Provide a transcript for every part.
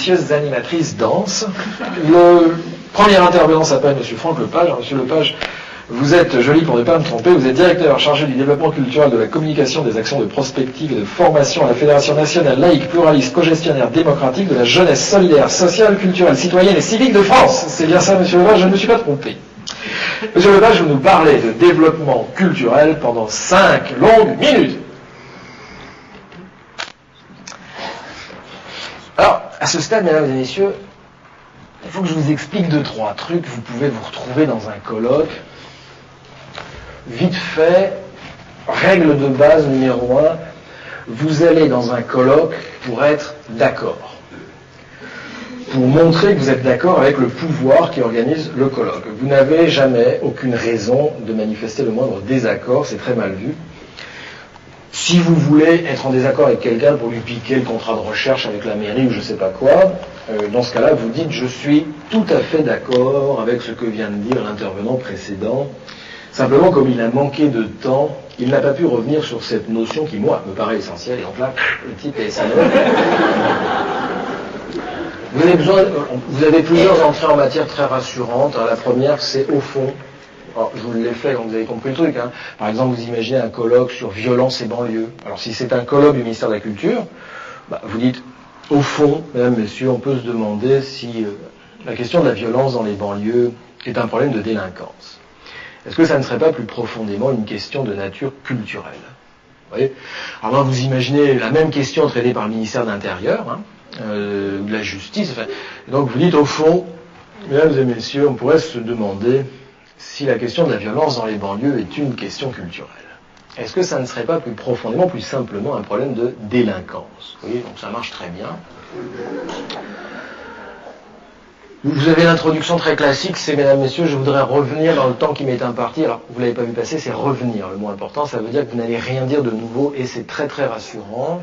délicieuses animatrices dansent. Le premier intervenant s'appelle M. Franck Lepage. Monsieur Lepage, vous êtes, joli pour ne pas me tromper, vous êtes directeur chargé du développement culturel, de la communication, des actions de prospective et de formation à la Fédération nationale laïque, pluraliste, cogestionnaire, démocratique de la jeunesse solidaire, sociale, culturelle, citoyenne et civique de France. C'est bien ça, Monsieur Lepage, je ne me suis pas trompé. Monsieur Lepage, vous nous parlez de développement culturel pendant 5 longues minutes. Alors, à ce stade, mesdames et messieurs, il faut que je vous explique 2-3 trucs. Vous pouvez vous retrouver dans un colloque. Vite fait, règle de base numéro 1, vous allez dans un colloque pour être d'accord. Pour montrer que vous êtes d'accord avec le pouvoir qui organise le colloque. Vous n'avez jamais aucune raison de manifester le moindre désaccord, c'est très mal vu. Si vous voulez être en désaccord avec quelqu'un pour lui piquer le contrat de recherche avec la mairie ou je ne sais pas quoi, dans ce cas-là, vous dites « je suis tout à fait d'accord avec ce que vient de dire l'intervenant précédent ». Simplement, comme il a manqué de temps, il n'a pas pu revenir sur cette notion qui, moi, me paraît essentielle. Et donc là, le type est salaud. Vous avez plusieurs entrées en matière très rassurantes. La première, c'est au fond. Alors, je vous l'ai fait quand vous avez compris le truc. Hein. Par exemple, vous imaginez un colloque sur violence et banlieue. Alors, si c'est un colloque du ministère de la Culture, vous dites, au fond, mesdames, messieurs, on peut se demander si la question de la violence dans les banlieues est un problème de délinquance. Est-ce que ça ne serait pas plus profondément une question de nature culturelle? Vous voyez? Alors là, vous imaginez la même question traitée par le ministère de l'Intérieur, de la Justice. Enfin, donc vous dites, au fond, mesdames et messieurs, on pourrait se demander si la question de la violence dans les banlieues est une question culturelle. Est-ce que ça ne serait pas plus profondément, plus simplement un problème de délinquance? Vous voyez, donc ça marche très bien. Vous avez l'introduction très classique, c'est, mesdames, messieurs, je voudrais revenir dans le temps qui m'est imparti. Alors, vous ne l'avez pas vu passer, c'est revenir. Le mot important, ça veut dire que vous n'allez rien dire de nouveau et c'est très très rassurant.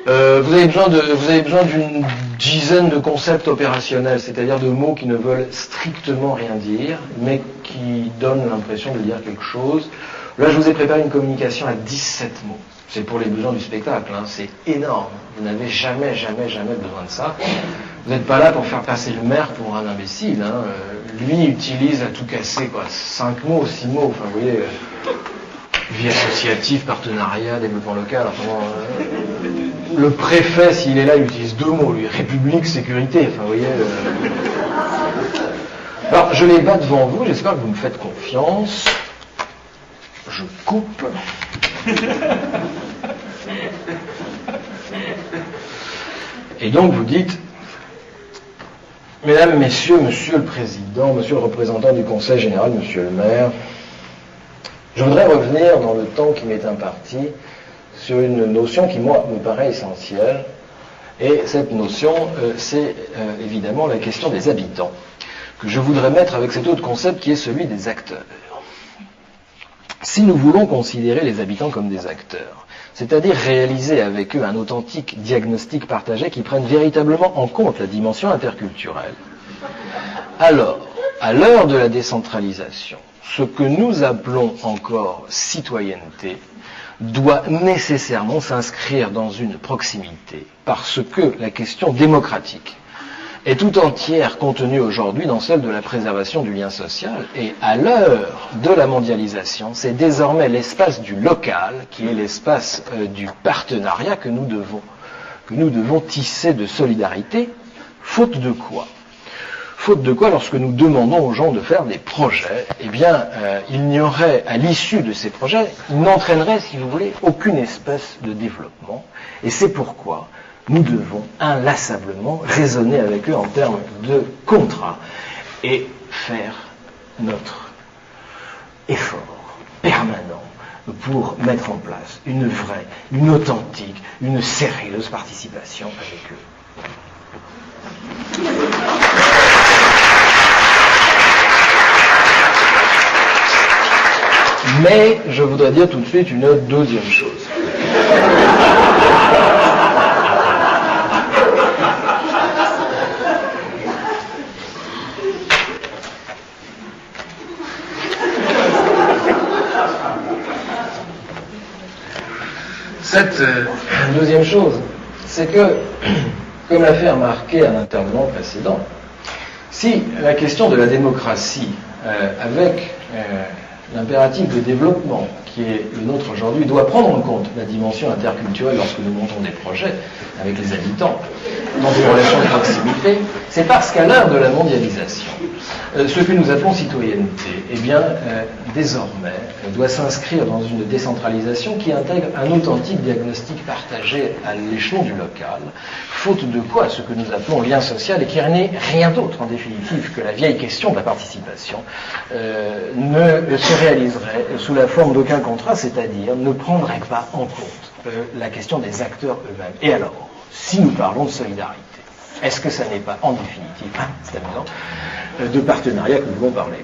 Vous avez besoin d'une dizaine de concepts opérationnels, c'est-à-dire de mots qui ne veulent strictement rien dire, mais qui donnent l'impression de dire quelque chose. Là, je vous ai préparé une communication à 17 mots. C'est pour les besoins du spectacle, hein. C'est énorme. Vous n'avez jamais besoin de ça. Vous n'êtes pas là pour faire passer le maire pour un imbécile. Hein. Lui utilise à tout casser, 5 mots, 6 mots. Enfin, vous voyez, vie associative, partenariat, développement local. Enfin, le préfet, s'il est là, il utilise 2 mots. Lui, République, sécurité. Enfin, vous voyez. Alors, je les bats devant vous. J'espère que vous me faites confiance. Je coupe. Et donc vous dites, mesdames, messieurs, monsieur le président, monsieur le représentant du conseil général, monsieur le maire, je voudrais revenir dans le temps qui m'est imparti sur une notion qui, moi, me paraît essentielle. Et cette notion, c'est évidemment la question des habitants, que je voudrais mettre avec cet autre concept qui est celui des acteurs. Si nous voulons considérer les habitants comme des acteurs, c'est-à-dire réaliser avec eux un authentique diagnostic partagé qui prenne véritablement en compte la dimension interculturelle, alors, à l'heure de la décentralisation, ce que nous appelons encore citoyenneté doit nécessairement s'inscrire dans une proximité, parce que la question démocratique est tout entière contenue aujourd'hui dans celle de la préservation du lien social. Et à l'heure de la mondialisation, c'est désormais l'espace du local, qui est l'espace du partenariat que nous devons tisser de solidarité, faute de quoi? Faute de quoi, lorsque nous demandons aux gens de faire des projets, eh bien, il n'y aurait, à l'issue de ces projets, ils n'entraîneraient, si vous voulez, aucune espèce de développement. Et c'est pourquoi nous devons inlassablement raisonner avec eux en termes de contrat et faire notre effort permanent pour mettre en place une vraie, une authentique, une sérieuse participation avec eux. Mais je voudrais dire tout de suite une deuxième chose. Cette deuxième chose, c'est que comme l'a fait remarquer un intervenant précédent, si la question de la démocratie, avec l'impératif de développement qui est le nôtre aujourd'hui, doit prendre en compte la dimension interculturelle lorsque nous montons des projets avec les habitants, dans des relations de proximité, c'est parce qu'à l'heure de la mondialisation, ce que nous appelons citoyenneté, eh bien, désormais, doit s'inscrire dans une décentralisation qui intègre un authentique diagnostic partagé à l'échelon du local, faute de quoi ce que nous appelons lien social, et qui n'est rien d'autre en définitive que la vieille question de la participation, ne se réaliserait sous la forme d'aucun contrat, c'est-à-dire ne prendrait pas en compte la question des acteurs eux-mêmes. Et alors, si nous parlons de solidarité, est-ce que ça n'est pas en définitive, c'est amusant, de partenariat que nous voulons parler?